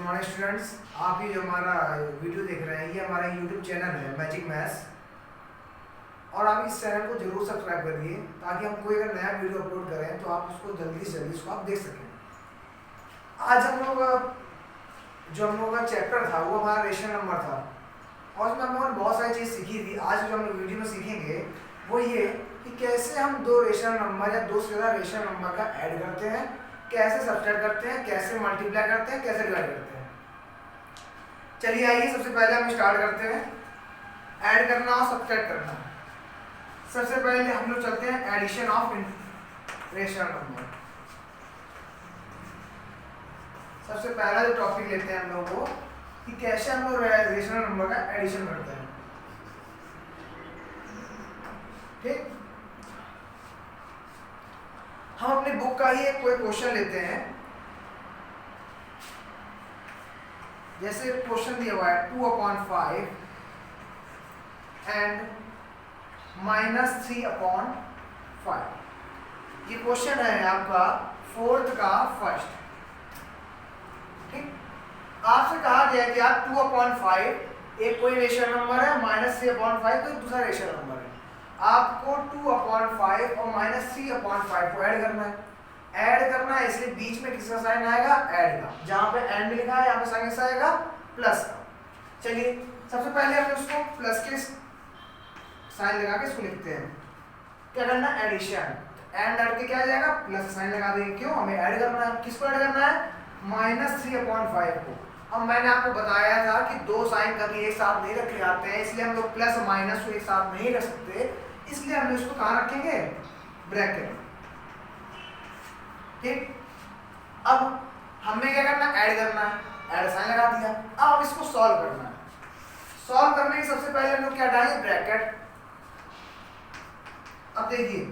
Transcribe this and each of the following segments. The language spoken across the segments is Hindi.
Morning students. आप ये जो हमारा वीडियो देख रहे हैं ये हमारा यूट्यूब चैनल है मैजिक मैथ्स, और आप इस चैनल को जरूर सब्सक्राइब करिए ताकि हम कोई अगर नया वीडियो अपलोड करें तो आप उसको जल्दी से जल्दी उसको आप देख सकें। आज हम लोग जो हम लोग का चैप्टर था वो हमारा रेशनल नंबर था, और उसमें हम लोगों ने बहुत सारी चीज़ सीखी थी। आज जो हम लोग वीडियो में सीखेंगे वो ये कि कैसे हम दो रेशनल नंबर या दो से ज़्यादा रेशनल नंबर का ऐड करते हैं, कैसे सब्ट्रैक्ट करते हैं, कैसे मल्टीप्लाई करते हैं, कैसे डिवाइड करते हैं। चलिए आइए सबसे पहले हम स्टार्ट करते हैं ऐड करना और सब्ट्रैक्ट करना। सबसे पहले हम लोग चलते हैं एडिशन ऑफ रेशनल नंबर। सबसे पहला जो टॉपिक लेते हैं हम लोग वो कि कैसे हम लोग रेशनल नंबर का एडिशन करते हैं। ठीक, हम अपनी बुक का ही एक कोई क्वेश्चन लेते हैं। जैसे क्वेश्चन दिया हुआ है 2/5 एंड -3/5। ये क्वेश्चन है आपका फोर्थ का फर्स्ट। ठीक, आपसे कहा गया कि आप 2/5 एक कोई रेशनल नंबर है, -3/5 कोई दूसरा रेशनल नंबर है। आपको 2/5 और -3/5 को ऐड करना है। ऐड करना है इसलिए बीच में किसका साइन आएगा? ऐड का। जहां पे एंड लिखा है यहाँ पे साइन कैसा आएगा? प्लस का। चलिए सबसे पहले हम उसको प्लस के साइन लगा के इसको लिखते हैं। क्या करना है? एडिशन। एंड ऐड के क्या आ जाएगा? प्लस साइन लगा देंगे। क्यों? हमें ऐड करना है। किसको ऐड करना है? -3/5 को। अब मैंने आपको बताया था कि दो साइन कभी एक साथ नहीं रखे जाते हैं, इसलिए हम लोग प्लस और माइनस को एक साथ नहीं रख सकते, इसलिए हम इसको कहाँ रखेंगे? ब्रैकेट में। ठीक, अब हमें क्या करना है? ऐड करना है। ऐड साइन लगा दिया। अब इसको सॉल्व करना है। सॉल्व करने के सबसे पहले हम लोग क्या डालेंगे? ब्रैकेट। अब देखिए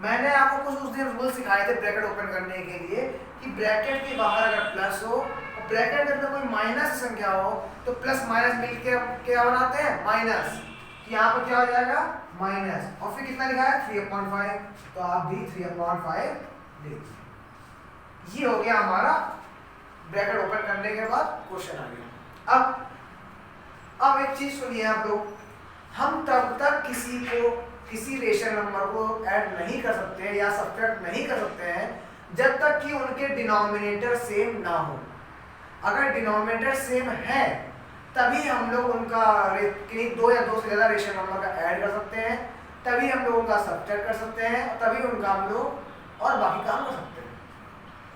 मैंने आपको कुछ उस दिन रूल सिखाए थे ब्रैकेट ओपन करने के लिए कि ब्रैकेट के बाहर अगर प्लस हो और ब्रैकेट के अंदर कोई माइनस संख्या हो तो प्लस माइनस मिलके क्या बनाते हैं? माइनस। यहाँ पर क्या हो जाएगा? माइनस। और फिर कितना लिखा है? 3/5। तो आप भी 3/5 लिख। ये हो गया हमारा ब्रैकेट ओपन करने के बाद क्वेश्चन आ गया। अब एक चीज सुनिए आप लोग, हम तब तक किसी रेशनल नंबर को ऐड नहीं कर सकते या सब्ट्रैक्ट नहीं कर सकते हैं जब तक कि उनके डिनोमिनेटर सेम ना हो। अगर डिनोमिनेटर सेम है तभी हम लोग उनका दो या दो से ज्यादा रेशनल नंबर का ऐड कर सकते हैं, तभी हम लोग उनका सब्ट्रैक्ट कर सकते हैं, तभी उनका हम लोग और बाकी काम कर सकते हैं।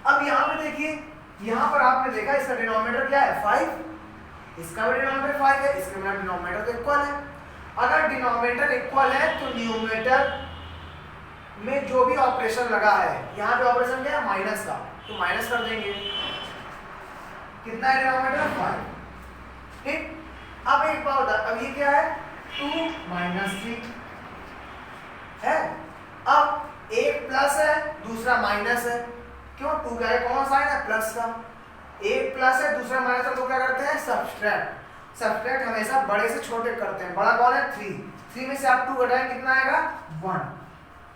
अब यहाँ पे देखिए, यहाँ पर आपने देखा इसका डिनोमिनेटर क्या है? 5। इसका भी डिनोमिनेटर 5 है, इसका भी डिनोमिनेटर तो इक्वल है। अगर डिनोमिनेटर इक्वल है तो न्यूमरेटर में जो भी ऑपरेशन लगा है, यहाँ पे ऑपरेशन क्या है? माइनस का, तो माइनस कर देंगे। कितना है डिनोमिनेटर? 5। ठीक, अब एक बात होता है, अब ये क्या है? 2 - 3 है। अब एक प्लस है दूसरा माइनस है। क्यों? 2 का कौन साइन है? प्लस का। एक प्लस है दूसरा माइनस है, तो क्या करते हैं? सब्ट्रैक्ट। सब्ट्रैक्ट हमेशा बड़े से छोटे करते हैं। बड़ा कौन है? 3। 3 में से आप 2 घटाएं कितना आएगा? 1।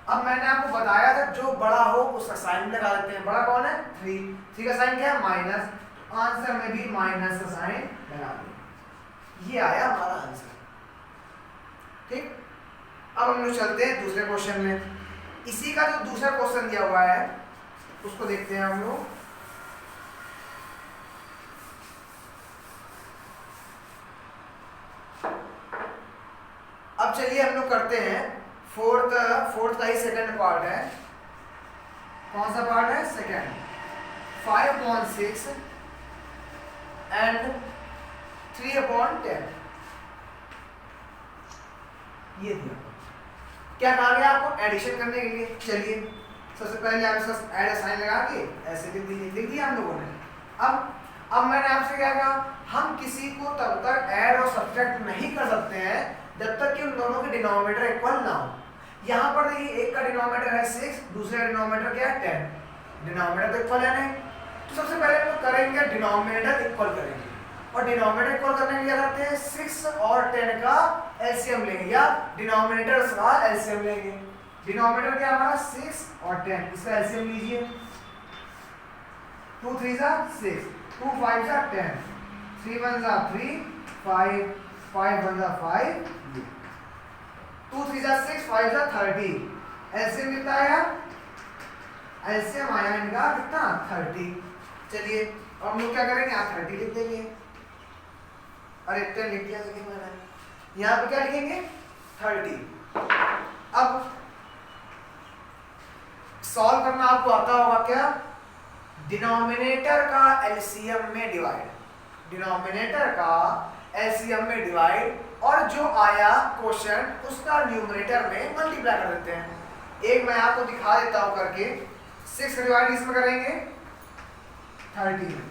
अब मैंने आपको बताया था जो बड़ा हो उसका साइन लगा देते हैं। बड़ा कौन है? 3। 3 का साइन क्या है? माइनस। आंसर में भी माइनस का साइन लगा दिया। ये आया हमारा आंसर। ठीक, अब हम लोग चलते हैं दूसरे क्वेश्चन में। इसी का जो दूसरा क्वेश्चन दिया हुआ है उसको देखते हैं हम लोग। अब चलिए हम लोग करते हैं फोर्थ का ही सेकंड पार्ट है। कौन सा पार्ट है? सेकंड। 5/6 एंड 3/10। ये दिया। क्या कहा गया आपको? एडिशन करने के लिए। चलिए सबसे पहले आप इसका ऐड साइन लगा के ऐसे लिख दिया हम लोगों ने। अब मैंने आपसे क्या कहा? हम किसी को तब तक ऐड और सब्ट्रैक्ट नहीं कर सकते हैं जब तक कि उन दोनों के डिनोमिनेटर इक्वल ना हो। यहाँ पर देखिए एक का डिनोमिनेटर है 6, दूसरे का डिनोमिनेटर क्या है? 10। डिनोमिनेटर तो इक्वल है नहीं, तो सबसे पहले हम लोग करेंगे डिनोमिनेटर इक्वल करेंगे। और डिनोमिनेटर इक्वल करने के लिए करते हैं 6 और 10 का एलसीएम लेंगे या डिनोमिनेटर्स का एलसीएम लेंगे। डिनोमिनेटर क्या हमारा? 6 और 10, इसका एलसीएम लीजिए। 2 3 6। 2 5 जा 10, 3 1 जा 3, 5 5 1 जा 5, 2 3 जा 6, 5 जा 30। एलसीएम कितना आया? एलसीएम आया इनका कितना? 30। चलिए अब हम लोग क्या करेंगे? यहाँ 30 लिख देंगे। अरे 10 लिख दिया लेकिन मैंने यहाँ पे क्या लिखेंगे? 30। अब सॉल्व करना आपको आता होगा क्या? डिनोमिनेटर का एलसीएम में डिवाइड, डिनोमिनेटर का एलसीएम में डिवाइड, और जो आया क्वेश्चन उसका न्यूमरेटर में मल्टीप्लाई कर देते हैं। एक मैं आपको दिखा देता हूं करके। 6 का डिवाइड इसमें करेंगे 30 में,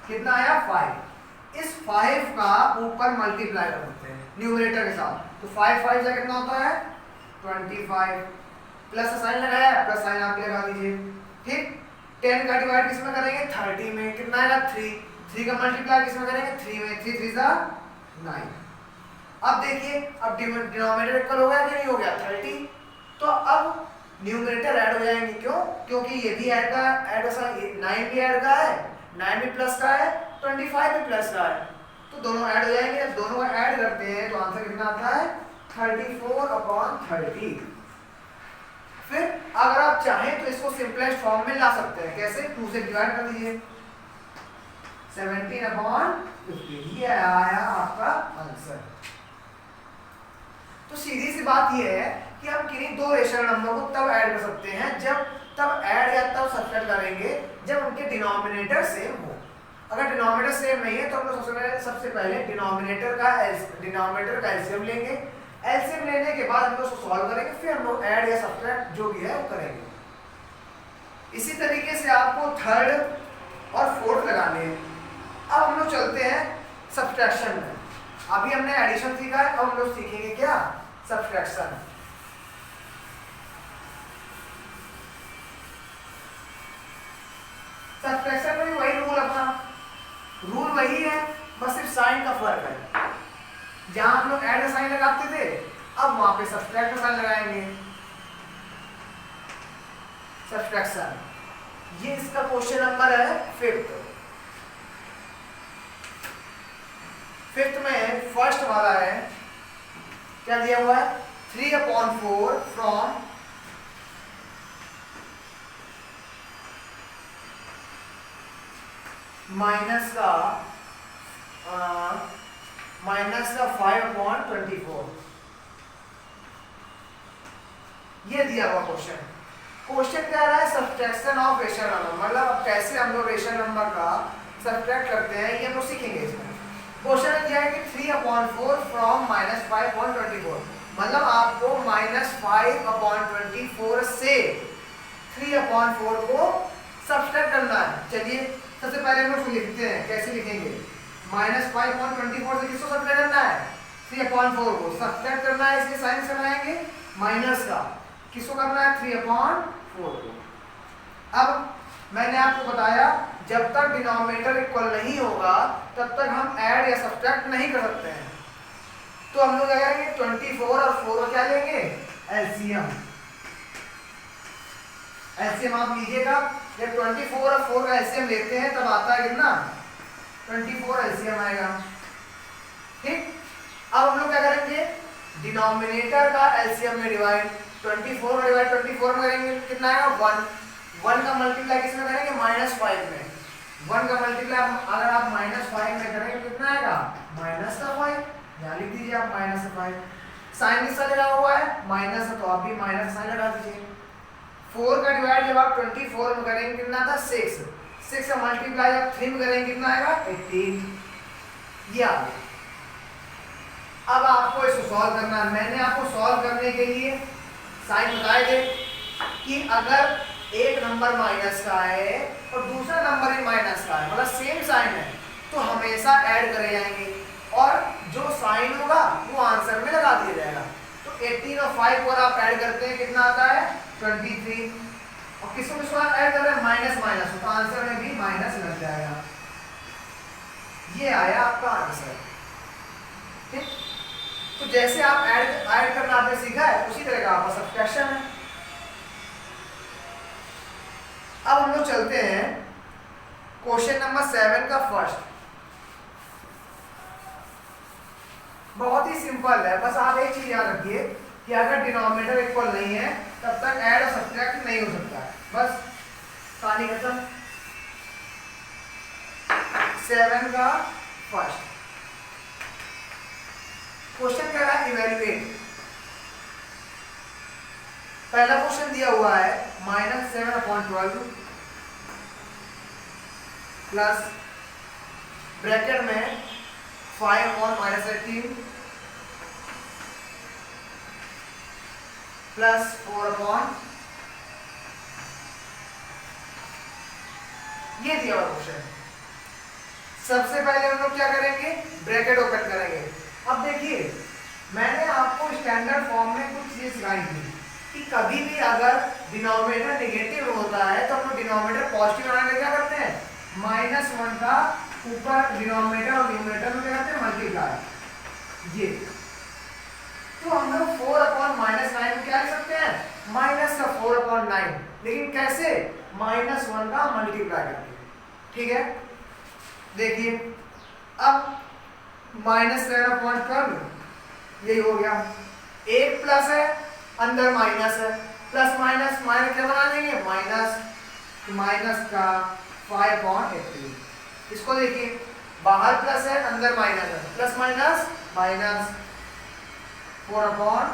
कितना आया? 5। इस 5 का ऊपर मल्टीप्लाई कर देते हैं न्यूमरेटर के साथ, तो 5 5 जा कितना होता है? 25। प्लस साइन लगाया, प्लस साइन आप लगा दीजिए। ठीक। 10 का डिवाइड किसमें करेंगे? 30 में, कितना आएगा? 3। 3 का मल्टीप्लाई किसमें करेंगे? 3 में। 3 3 जा 9। अब देखिए, अब डिनोमिनेटर इक्वल हो गया कि नहीं हो गया? 30। तो अब न्यूमरेटर ऐड हो जाएंगे। क्यों? क्योंकि ये भी ऐड का ऐड, 9 भी ऐड का है, 9 भी प्लस का है, 25 भी प्लस का है, तो दोनों ऐड हो जाएंगे। दोनों का ऐड करते हैं तो आंसर कितना आता है? 34/30। फिर अगर आप चाहें तो इसको सिंपलेस्ट फॉर्म में ला सकते हैं। कैसे? 2 से डिवाइड कर दीजिए, 17/50। ये आया आपका आंसर। तो सीधी सी बात ये है कि हम किन्हीं दो रेशनल नंबर को तब ऐड कर सकते हैं जब, तब ऐड या तब सब्ट्रैक्ट करेंगे जब उनके डिनोमिनेटर सेम हो। अगर डिनोमिनेटर सेम नहीं है तो हम लोग सबसे पहले डिनोमिनेटर का एलसीएम लेंगे। एलसीएम लेने के बाद हम लोग उसको सॉल्व करेंगे, फिर हम लोग ऐड या सब्ट्रैक्ट जो भी है वो करेंगे। इसी तरीके से आपको थर्ड और फोर्थ लगाने हैं। अब हम लोग चलते हैं सब्ट्रैक्शन में। अभी हमने एडिशन सीखा है, अब हम लोग सीखेंगे क्या? सब्ट्रैक्शन। सब्ट्रैक्शन में भी वही रूल, अपना रूल वही है, बस सिर्फ साइन का फर्क है। जहां हम लोग ऐड का साइन लगाते थे, अब वहां पे सब्ट्रैक्ट का साइन लगाएंगे। सब्ट्रैक्शन, ये इसका क्वेश्चन नंबर है 5th। 5th में फर्स्ट वाला है, क्या दिया हुआ है? 3/4 फ्रॉम माइनस का 5/24। ये दिया हुआ क्वेश्चन। क्वेश्चन क्या रहा है? सब्ट्रैक्शन ऑफ रेशनल नंबर, मतलब अब कैसे हम लोग रेशनल नंबर का सब्ट्रैक्ट करते हैं ये हम लोग सीखेंगे इसमें। क्वेश्चन दिया है कि 3/4 फ्रॉम -5/24, मतलब आपको -5/24 से 3/4 को सब्ट्रैक्ट करना है। चलिए सबसे पहले हम लोग लिखते हैं, कैसे लिखेंगे? -5/24 से किसको सब्ट्रैक्ट करना है? 3/4 को सब्ट्रैक्ट करना है, इसके साइन से बनाएंगे माइनस का, किसको करना है? 3/4 को। अब मैंने आपको बताया जब तक डिनोमिनेटर इक्वल नहीं होगा तब तक हम ऐड या सब्ट्रैक्ट नहीं कर सकते हैं। तो हम लोग क्या करेंगे? 24 और 4 को क्या लेंगे? एलसीएम। एलसीएम आप लीजिएगा, जब 24 और 4 का एलसीएम लेते हैं तब आता है कितना? 24 एलसीएम आएगा। ठीक। अब हम लोग क्या करेंगे? डिनोमिनेटर का एलसीएम में डिवाइड, 24 का डिवाइड 24 में करेंगे, कितना आएगा? 1। 1 का मल्टीप्लाई किसमें करेंगे? -5 में। 1 का मल्टीप्लाई अगर आप -5 में करेंगे कितना आएगा? -5। यहाँ लिख दीजिए आप -5। साइन किसका लगा हुआ है? माइनस है, तो आप भी माइनस साइन लगा दीजिए। 4 का डिवाइड जब आप 24 में करेंगे कितना था? 6। 6 का मल्टीप्लाई जब 3 में करेंगे कितना आएगा? 18। ये आ गया। अब आपको इसको सॉल्व करना है। मैंने आपको सॉल्व करने के लिए साइन बताए थे कि अगर एक नंबर माइनस का है और दूसरा नंबर भी माइनस का है, मतलब सेम साइन है, तो हमेशा ऐड करे जाएंगे और जो साइन होगा वो आंसर में लगा दिया जाएगा। तो 18 और 5 को आप ऐड करते हैं, कितना आता है? 23। और किसको किसको ऐड कर रहे हैं? माइनस माइनस, तो आंसर में भी माइनस लग जाएगा। ये आया आपका आंसर। ठीक। तो जैसे आप ऐड करना आपने सीखा है उसी तरह का आपका सब्ट्रैक्शन है। अब हम लोग चलते हैं क्वेश्चन नंबर 7 का फर्स्ट बहुत ही सिंपल है, बस आप एक चीज याद रखिए कि अगर डिनोमिनेटर इक्वल नहीं है तब तक ऐड और सब्ट्रैक्ट नहीं हो सकता है, बस कहानी खत्म। 7 का फर्स्ट क्वेश्चन क्या है, इवेल्युएट। पहला क्वेश्चन दिया हुआ है -7/12 प्लस ब्रैकेट में 5/-18 प्लस 4/, ये दिया हुआ क्वेश्चन। सबसे पहले हम लोग क्या करेंगे, ब्रैकेट ओपन करेंगे। अब देखिए मैंने आपको स्टैंडर्ड फॉर्म में कुछ चीजें सिखाई थी कि कभी भी अगर डिनोमिनेटर नेगेटिव होता है तो हम लोग डिनोमिनेटर पॉजिटिव बनाने के क्या करते हैं, -1 का ऊपर डिनोमिनेटर और न्यूमरेटर में क्या करते हैं, मल्टीप्लाई। ये तो हम लोग 4/-9 को क्या लिख सकते हैं, -4/9, लेकिन कैसे, -1 का मल्टीप्लाई करके। ठीक है, देखिए अब -7/12 यही हो गया, एक प्लस है अंदर माइनस है, प्लस माइनस माइनस क्या बना देंगे, माइनस का 5/18। इसको देखिए बाहर प्लस है अंदर माइनस है, प्लस माइनस माइनस 4/9,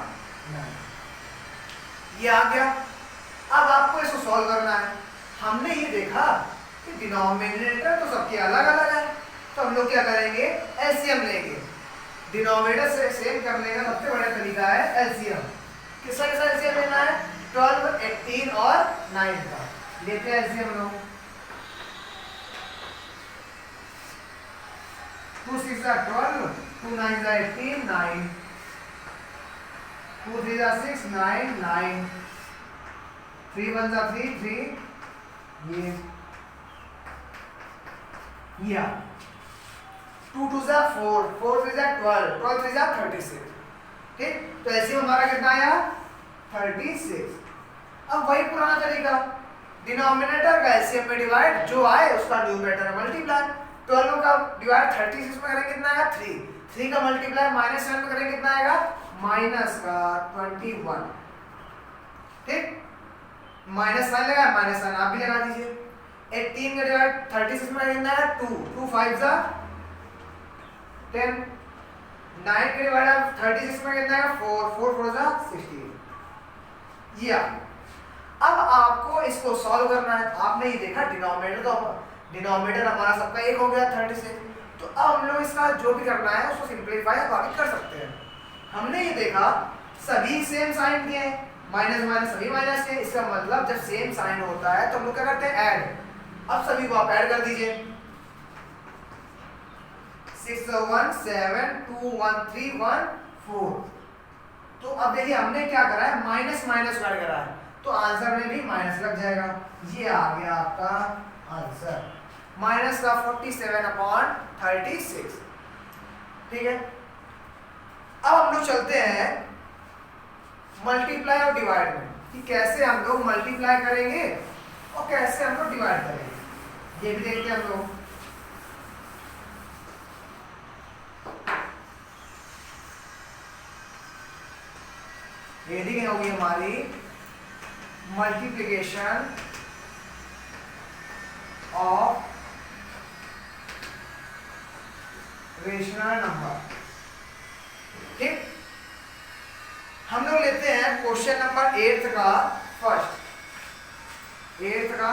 ये आ गया। अब आपको इसको सॉल्व करना है। हमने ये देखा कि डिनोमिनेटर तो सबके अलग अलग है, तो हम लोग क्या करेंगे, एलसीएम लेंगे। डिनोमिनेटर से सेम करने का सबसे बड़ा तरीका है एलसीएम। किसका किसका एलसीएम लेना है, 12, 18 और 9 का लेते हैं एलसीएम लोग। 2 6 12, 2 9 18, 9, 2 3 6 9, 9, 3 1 3 3, ये 2 2 4, 4 3 12, 12 3 36। ठीक, तो ऐसे हमारा कितना आया, 36। अब वही पुराना तरीका, डिनोमिनेटर का एलसीएम में डिवाइड, जो आए उसका न्यूमरेटर में मल्टीप्लाई। 12 का डिवाइड 36 में करेंगे कितना आएगा, 3, 3 का मल्टीप्लाई -7 में करेंगे कितना आएगा, -21। ठीक, माइनस साइन लगा, माइनस साइन आप भी लगा दीजिए। 18 का डिवाइड 36 में कितना है, 2, 2 5 जा 10, 9 के डिवाइड 36 में कितना है, 4, 4 4 जा 16। ये अब आपको इसको सॉल्व करना है। आपने ये देखा डिनोमिनेटर हमारा सबका एक हो गया 36, तो अब हम लोग इसका जो भी करना है उसको सिंपलीफाई बाकी कर सकते हैं। हमने ये देखा सभी सेम साइन के हैं, माइनस माइनस सभी माइनस के, इसका मतलब जब सेम साइन होता है तो हम लोग क्या करते हैं, ऐड। अब सभी को आप ऐड कर दीजिए, 6 1 7 2 1 3 1 4। तो अब देखिए हमने क्या करा है, माइनस माइनस ऐड करा है, तो आंसर में भी माइनस लग जाएगा। ये आ गया आपका आंसर, माइनस का 47/36। ठीक है, अब हम लोग चलते हैं मल्टीप्लाई और डिवाइड में, कि कैसे हम लोग मल्टीप्लाई करेंगे और कैसे हम लोग डिवाइड करेंगे, ये भी देखते हैं हम लोग। हेडिंग होगी हमारी मल्टीप्लिकेशन ऑफ रेशनल नंबर। ठीक, हम लोग लेते हैं क्वेश्चन नंबर 8 का फर्स्ट। 8 का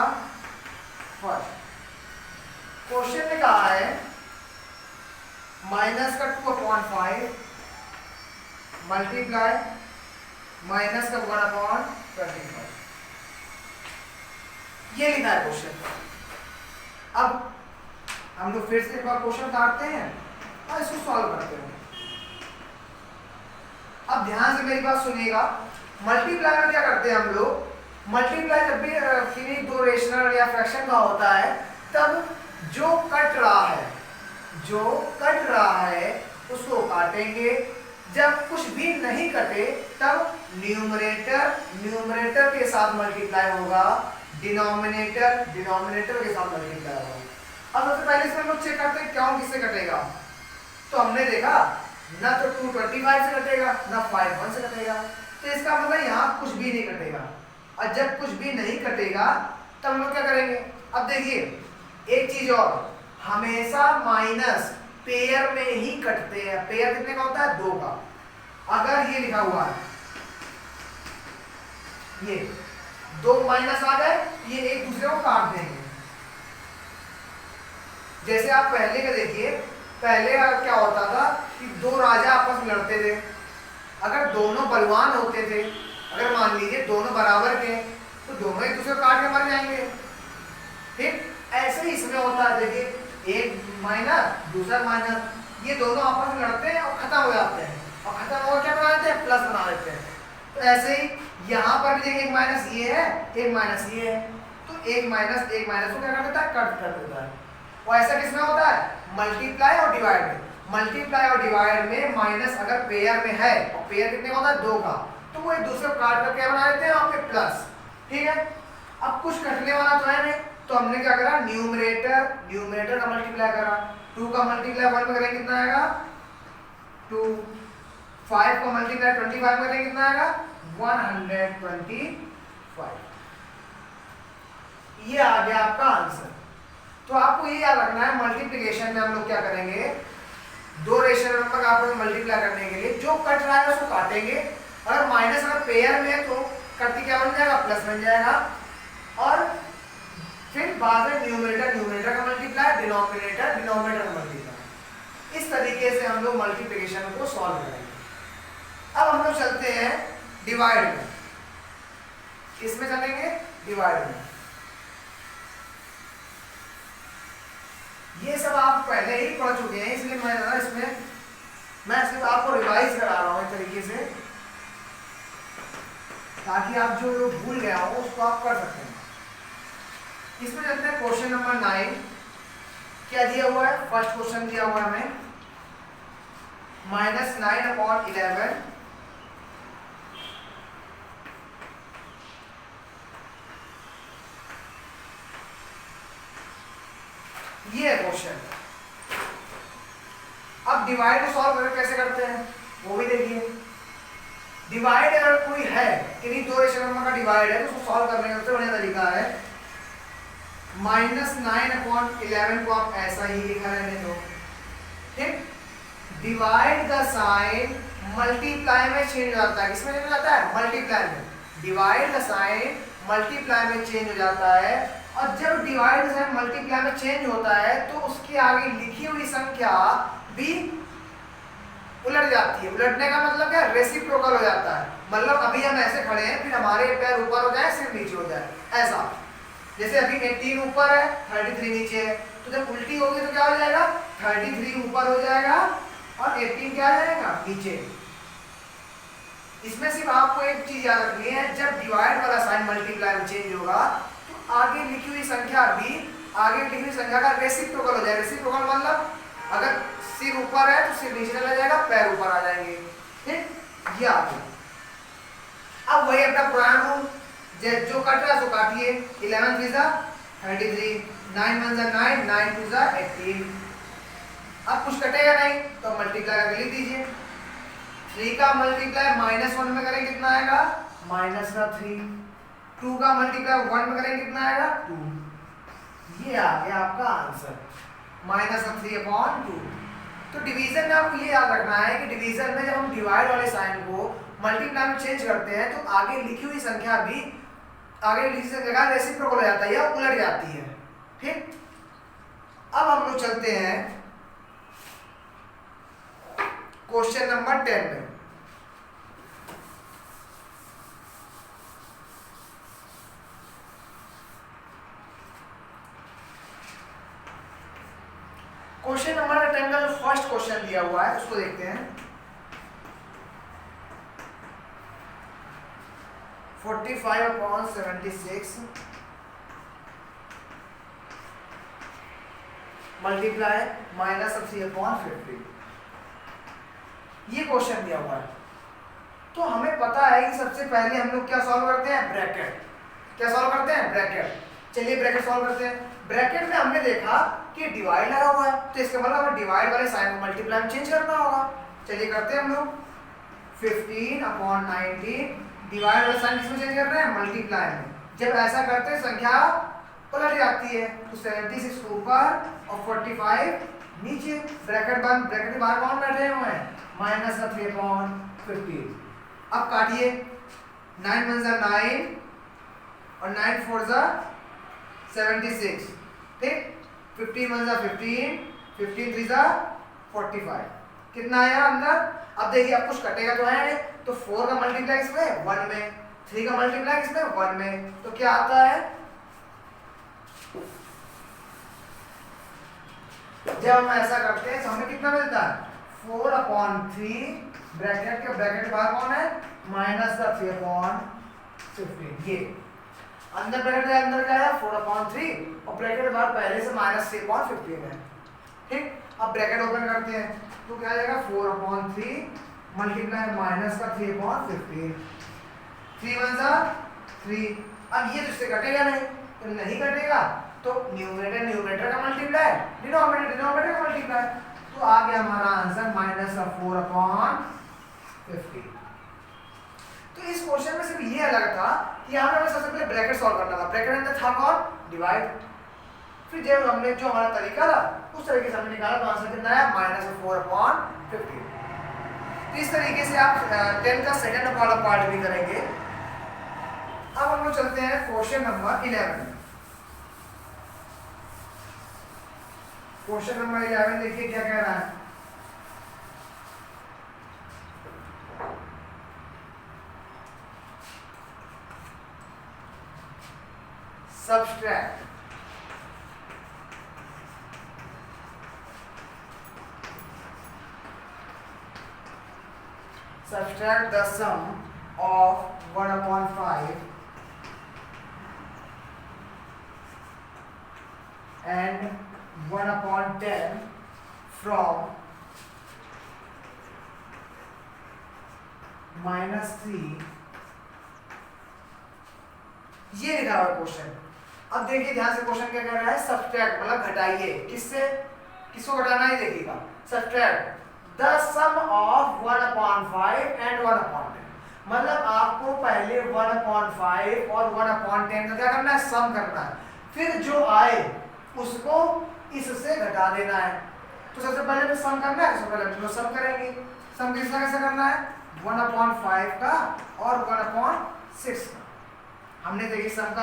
फर्स्ट क्वेश्चन में कहा है माइनस का 2/5 मल्टीप्लाई माइनस का 1/25। ये लिखा है क्वेश्चन। अब हम लोग फिर से एक बार क्वेश्चन उतारते हैं और इसको सॉल्व करते हैं। अब ध्यान से मेरी बात सुनिएगा, मल्टीप्लाई में क्या करते हैं हम लोग, मल्टीप्लाई जब भी किसी दो रेशनल या फ्रैक्शन का होता है तब जो कट रहा है उसको काटेंगे, जब कुछ भी नहीं कटे तब न्यूमरेटर के साथ मल्टीप्लाई होगा, डिनोमिनेटर के साथ मल्टीप्लाई होगा। अब सबसे पहले इसमें हम लोग चेक करते हैं क्यों किससे कटेगा। तो हमने देखा ना तो 225 से कटेगा ना 51 से कटेगा, तो इसका मतलब यहाँ कुछ भी नहीं कटेगा। और जब कुछ भी नहीं कटेगा तब हम लोग क्या करेंगे। अब देखिए एक चीज और, हमेशा माइनस पेयर में ही कटते हैं। पेयर कितने का होता है? 2 का। अगर ये लिखा हुआ है ये 2 माइनस आ गए, ये एक दूसरे को काट देंगे। जैसे आप पहले का देखिए, पहले क्या होता था कि 2 राजा आपस में लड़ते थे। अगर दोनों बलवान होते थे, अगर मान लीजिए दोनों बराबर के, तो दोनों एक दूसरे को काट के मर जाएंगे। ठीक ऐसे ही इसमें होता है। देखिए एक माइनस दूसरा माइनस, ये दोनों आपस में लड़ते हैं और खत्म हो जाते हैं, और खत्म होकर क्या बना देते हैं? प्लस बना देते हैं। तो ऐसे ही यहाँ पर भी देखिए एक माइनस ये है, एक माइनस ये है, तो एक माइनस को क्या कर देता है? कट कर देता है। और ऐसा किसमें होता है? मल्टीप्लाई और डिवाइड में। मल्टीप्लाई और डिवाइड में माइनस अगर पेयर में है, और पेयर कितने का होता है? 2 का, तो वो एक दूसरे को काट कर क्या बना देते हैं? आपके प्लस। ठीक है, अब कुछ कटने वाला तो है नहीं, तो हमने क्या करा? न्यूमरेटर का मल्टीप्लाई करा। 2 का मल्टीप्लाई 1 में करेंगे कितना आएगा? 2। 5 का मल्टीप्लाई 25 में करेंगे कितना आएगा? 125। ये आ गया आपका आंसर। तो आपको ये याद रखना है, मल्टीप्लिकेशन में हम लोग क्या करेंगे? 2 रेशनल नंबर का आपको मल्टीप्लाई करने के लिए जो कट रहा है उसको काटेंगे। अगर माइनस अगर पेयर में है तो कट क्या बन जाएगा? प्लस बन जाएगा। और फिर बाद में न्यूमरेटर का मल्टीप्लाई, डिनोमिनेटर का मल्टीप्लाई। इस तरीके से हम लोग मल्टीप्लिकेशन को सॉल्व करेंगे। अब हम लोग चलते हैं डिवाइड में। किसमें चलेंगे? डिवाइड में। ये सब आप पहले ही पढ़ चुके हैं, इसलिए मैं सिर्फ आपको रिवाइज करा रहा हूँ एक तरीके से, ताकि आप जो भूल गया हो उसको आप कर सकते हैं। इसमें चलते हैं क्वेश्चन नंबर 9। क्या दिया हुआ है? फर्स्ट क्वेश्चन दिया हुआ है हमें -9/11 ये है क्वेश्चन। अब डिवाइड को सॉल्व करके कैसे करते हैं वो भी देखिए। डिवाइड अगर कोई है, किन्हीं 2 रेशनल नंबर का डिवाइड है, तो उसको सॉल्व करने का सबसे बढ़िया तरीका है -9/11 को आप ऐसा ही लिखा रहने दो। ठीक, डिवाइड द साइन मल्टीप्लाई में चेंज हो जाता है। किसमें चेंज हो जाता है? मल्टीप्लाई में। डिवाइड द साइन मल्टीप्लाई में चेंज हो जाता है, और जब डिवाइड द साइन मल्टीप्लाई में चेंज होता है तो उसके आगे लिखी हुई संख्या भी उलट जाती है। उलटने का मतलब क्या? रेसिप्रोकल हो जाता है। मतलब अभी हम ऐसे खड़े हैं, फिर हमारे पैर ऊपर हो जाए, सिर नीचे हो जाए, ऐसा। जैसे अभी 18 ऊपर है, 33 नीचे है, तो जब उल्टी होगी तो क्या हो जाएगा? 33 ऊपर हो जाएगा और 18 क्या आ जाएगा? नीचे। इसमें सिर्फ आपको एक चीज याद रखनी है, जब डिवाइड वाला साइन मल्टीप्लाई में चेंज होगा तो आगे लिखी हुई संख्या भी आगे लिखी हुई संख्या का रेसिप्रोकल हो जाएगा। रेसिप्रोकल मतलब अगर सिर ऊपर है तो सिर नीचे चला जाएगा, पैर ऊपर आ जाएंगे। ठीक, ये आ गया। अब वही अपना पुराना रूल, जो कट रहा है सो काटिए। 11 3 33, 9 1 9, 9 2 18। अब कुछ कटेगा नहीं तो मल्टीप्लाई करके लिख दीजिए। 3 का मल्टीप्लाई -1 में करें कितना आएगा? -3। 2 का मल्टीप्लाई 1 में करें कितना आएगा? 2। ये आ गया आपका आंसर, -3/2। तो डिवीजन में आपको ये याद रखना है कि डिवीजन में जब हम डिवाइड वाले साइन को मल्टीप्लाई में चेंज करते हैं तो आगे लिखी हुई संख्या भी आगे लिखी संख्या का रेसिप्रोकल हो जाता है या उलट जाती है। ठीक, अब हम लोग चलते हैं क्वेश्चन नंबर 10 में। क्वेश्चन नंबर 10 का जो फर्स्ट क्वेश्चन दिया हुआ है उसको देखते हैं। 45/76 मल्टीप्लाई -3/50। ये क्वेश्चन दिया हुआ है। तो हमें पता है कि सबसे पहले हम लोग क्या सॉल्व करते हैं? ब्रैकेट। क्या सॉल्व करते हैं? ब्रैकेट। चलिए ब्रैकेट सॉल्व करते हैं। ब्रैकेट में हमने देखा कि डिवाइड लगा हुआ है, तो इसका मतलब हमें डिवाइड वाले साइन को मल्टीप्लाई में चेंज करना होगा। चलिए करते हैं हम लोग। 15/19 डिवाइड वाला साइन किसमें चेंज कर रहे हैं? मल्टीप्लाई में। जब ऐसा करते हैं संख्या पलट जाती है। तो 76 ऊपर और 45 नीचे। ब्रैकेट बंद। ब्रैकेट के बाहर कौन बैठे हुए हैं? -3/15। अब काटिए। 9 1 जा 9 और 9 4 जा 76। ठीक। 15 1 जा 15, 15 3 जा 45। कितना आया अंदर? अब देखिए, अब कुछ कटेगा तो है नहीं, तो 4 का मल्टीप्लाई इसमें 1 में, 3 का मल्टीप्लाई इसमें 1 में, तो क्या आता है? जब हम ऐसा करते हैं तो हमें कितना मिलता है? 4/3। ब्रैकेट के बाहर कौन है? -3/15। ये अंदर ब्रैकेट के अंदर क्या है? 4/3 और ब्रैकेट के बाहर पहले से -3/15 है। ठीक। अब ब्रैकेट ओपन करते हैं तो क्या आ जाएगा? 4/3 मल्टीप्लाई -3/15। 3 1 जा 3। अब ये इससे कटेगा नहीं, तो नहीं कटेगा तो न्यूमरेटर का मल्टीप्लाई, डिनोमिनेटर का मल्टीप्लाई, तो आ गया हमारा आंसर -4/50। तो इस क्वेश्चन में सिर्फ ये अलग था कि यहाँ पे हमें सबसे पहले ब्रैकेट सॉल्व करना था। ब्रैकेट अंदर था कौन? डिवाइड। फिर जब हमने जो हमारा तरीका था उस तरीके से हमने निकाला तो आंसर कितना आया? -4/50। तो इस तरीके से आप 10 का सेकंड वाला पार्ट भी करेंगे। अब हम लोग चलते हैं क्वेश्चन नंबर 11। क्वेश्चन नंबर 11 देखिए क्या कह रहा है। Subtract the sum of 1/5 and 1/10 from -3। ये लिखा हुआ क्वेश्चन। अब देखिए ध्यान से, क्वेश्चन क्या कर रहा है? सब्ट्रैक्ट मतलब घटाइए। किससे? किसको घटाना है? देखिएगा, subtract the sum of 1/5 and 1/10। मतलब आपको पहले 1/5 और 1/10 का क्या करना है? सम करना है। फिर जो आए उसको इससे घटा देना है। तो सबसे पहले तो सम करना है, सबसे पहले हम सम करेंगे। सम किसका कैसे करना है? 1/5 का और 1/6 का। हमने देखिए सम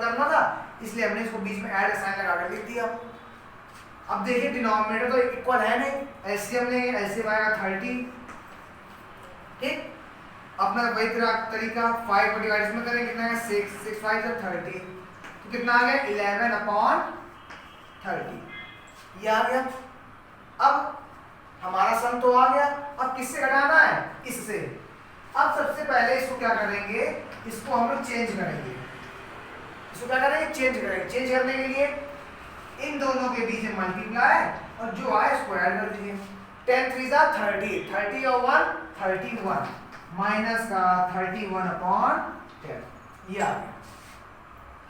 करना था, इसलिए हमने इसको बीच में ऐड साइन लगा कर लिख दिया। अब देखिए डिनोमिनेटर तो इक्वल है नहीं, एलसीएम लेंगे, एलसीएम आएगा 30। ठीक। अपना वही तरीका 5 को डिवाइड में करेंगे, कितना आएगा? 6 6 5 जा 30, तो कितना आ गया? 11/30। ये आ गया। अब हमारा सम तो आ गया। अब किससे घटाना है? इससे। अब सबसे पहले इसको क्या करेंगे? इसको हम लोग चेंज करेंगे। इसको क्या करेंगे? चेंज करेंगे। चेंज करने के लिए इन दोनों के बीच में मल्टीप्लाई और जो आए इसको ऐड कर दीजिए। 10 3 जा 30, 30 और 1 31 माइनस का 31/10। ये आ गया।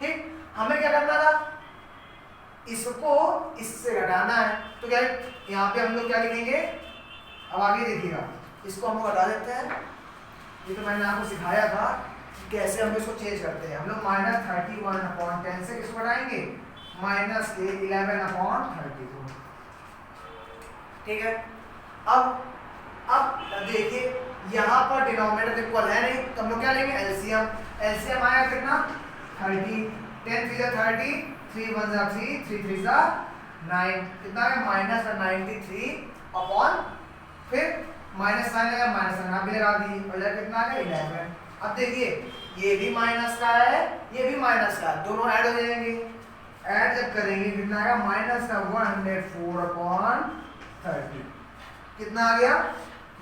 ठीक। हमें क्या करना था? इसको इससे घटाना है, तो क्या यहाँ पे हम लोग क्या लिखेंगे? अब आगे देखिएगा, इसको हम लोग हटा देते हैं। ये तो मैंने आपको सिखाया था कैसे हम इसको चेंज करते हैं। हम लोग -31/10 से किसको घटाएंगे? -11/30 को। ठीक है। अब देखिए यहाँ पर डिनोमिनेटर इक्वल है नहीं, तो हम लोग क्या लेंगे? एलसीएम। एलसीएम आया कितना? 30। 10 3 जा 30, 3 1 जा 3, 3 3 जा 9, कितना है? -93/, फिर माइनस साइन लगा, माइनस साइन भी लगा दी, और इधर कितना आ गया? 11। अब देखिए ये भी माइनस का है, ये भी माइनस का है, दोनों ऐड हो जाएंगे। ऐड जब करेंगे कितना आएगा? -104/30। कितना आ गया?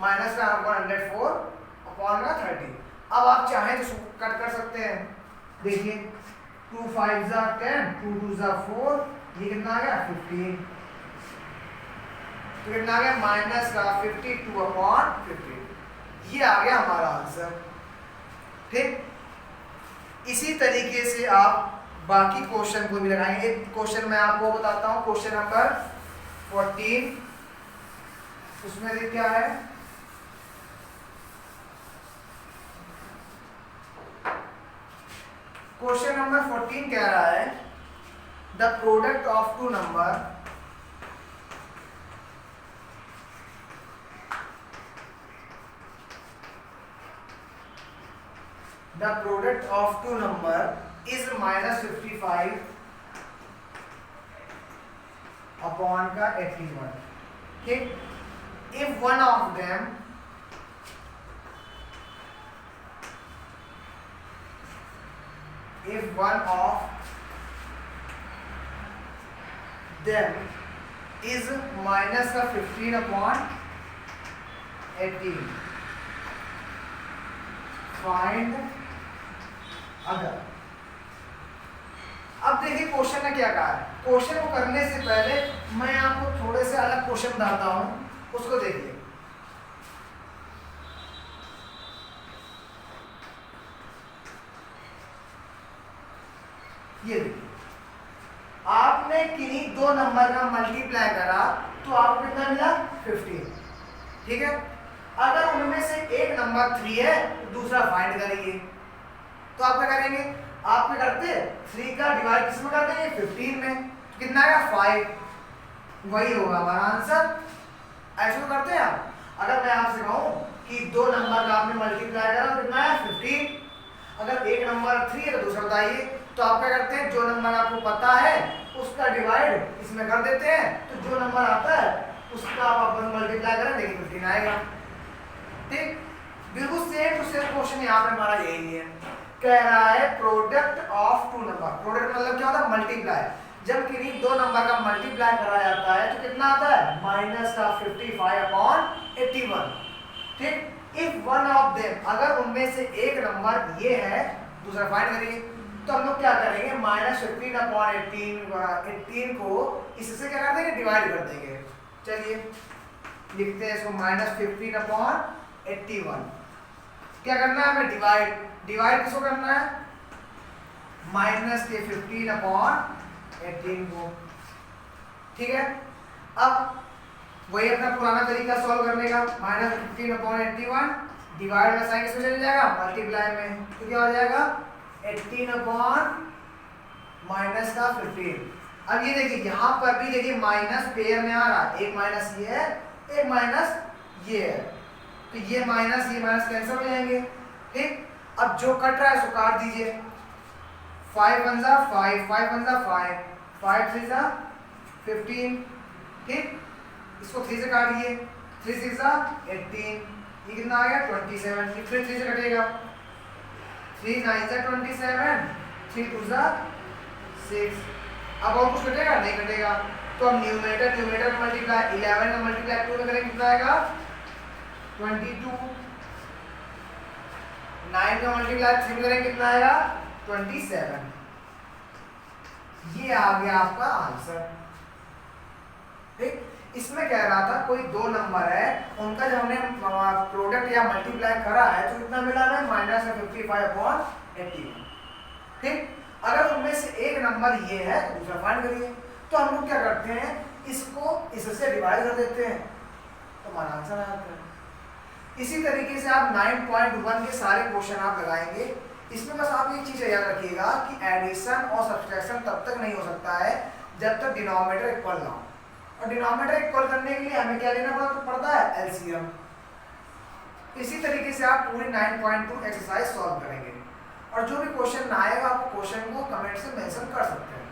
-104/30। अब आप चाहें तो कट कर सकते हैं। देखिए 2 5 जा 10, 2 2 जा 4, ये कितना आ गया? 15। तो कितना आ गया? -52/50। ये आ गया हमारा आंसर। ठीक। इसी तरीके से आप बाकी क्वेश्चन को भी लगाएंगे। एक क्वेश्चन मैं आपको बताता हूँ, क्वेश्चन नंबर 14, उसमें देख क्या है, क्वेश्चन नंबर 14 कह रहा है the product of two number is -55 upon का 81। ठीक, if one of them is minus का 15 अपॉन 18, फाइंड अदर। अब देखिए क्वेश्चन ने क्या कहा है। क्वेश्चन को करने से पहले मैं आपको थोड़े से अलग क्वेश्चन बताता हूं, उसको देखिए। ये देखिए, आपने किन्हीं दो नंबर का मल्टीप्लाई करा तो आपको कितना मिला 15। ठीक है, अगर उनमें से एक नंबर 3 है तो दूसरा फाइंड करेंगे। तो आप क्या करेंगे, आप क्या करते 3 का डिवाइड किसमें कर देंगे 15 में, तो कितना आएगा 5, वही होगा हमारा आंसर। ऐसे तो करते हैं आप। अगर मैं आपसे कहूं कि दो नंबर का आपने मल्टीप्लाई करा तो कितना है 15, अगर एक नंबर 3 है तो दूसरा बताइए, तो आप क्या करते हैं जो नंबर आपको पता है उसका डिवाइड इसमें कर देते हैं, तो जो नंबर आता है उसका आप मल्टीप्लाई करें देखिए 15 आएगा। ठीक, बिल्कुल सेम टू सेम क्वेश्चन यहाँ पे हमारा यही है। कह रहा है product of two number, product मतलब क्या होता है मल्टीप्लाई। जब किन्हीं दो नंबर का मल्टीप्लाई करा जाता है तो कितना आता है माइनस का 55 अपॉन 81। ठीक, इफ वन ऑफ देम, अगर उनमें से एक नंबर ये है, दूसरा फाइंड करेंगे, तो हम लोग क्या करेंगे -15 अपॉन 18 को इससे क्या कर देंगे डिवाइड कर देंगे। चलिए लिखते हैं इसको -15 अपॉन 81। क्या करना है हमें डिवाइड किसको करना है -15 अपॉन 18 को। ठीक है, अब वही अपना पुराना तरीका सॉल्व करने का, -15 अपॉन 81 डिवाइड में साइन किसमें चले जाएगा मल्टीप्लाई में, तो क्या हो जाएगा 18 अपॉन माइनस का 15। अब ये देखिए यहाँ पर भी देखिए माइनस पेयर में आ रहा है, एक माइनस ये है एक माइनस ये है, तो ये माइनस कैंसिल हो जाएंगे। ठीक, अब जो कट रहा है उसको काट दीजिए, 5 1 जा 5, 5 1 जा 5, 5 3 जा 15। ठीक, इसको 3 से काटिए, 3 6 जा 18, ये कितना आ गया 27, फिर 3 से कटेगा, 3 9 जा 27, 3 2 जा 6। अब और कुछ कटेगा नहीं कटेगा, तो हम न्यूमरेटर मल्टीप्लाई 11 का मल्टीप्लाई 2 में करेंगे कितना आएगा 22, 9 का मल्टीप्लाई 3 में करेंगे कितना आएगा 27। ये आ गया आपका आंसर। ठीक, इसमें कह रहा था कोई दो नंबर है, उनका जब हमने प्रोडक्ट या मल्टीप्लाई करा है तो कितना मिला हमें -55 अपॉन 81। ठीक, अगर उनमें से एक नंबर ये है तो दूसरा फाइंड करिए। तो हम लोग क्या करते हैं इसको इससे डिवाइड कर देते हैं तो हमारा आंसर आ जाता है। इसी तरीके से आप 9.1 के सारे क्वेश्चन आप लगाएंगे। इसमें बस आप एक चीज याद रखिएगा कि एडिशन और सब्सट्रैक्शन तब तक नहीं हो सकता है जब तक डिनोमिनेटर इक्वल ना हो, और डिनोमिनेटर इक्वल करने के लिए हमें क्या लेना पड़ता है एलसीएम। इसी तरीके से आप पूरी 9.2 एक्सरसाइज सॉल्व करेंगे, और जो भी क्वेश्चन ना आएगा आप क्वेश्चन को कमेंट से मेंशन कर सकते हैं।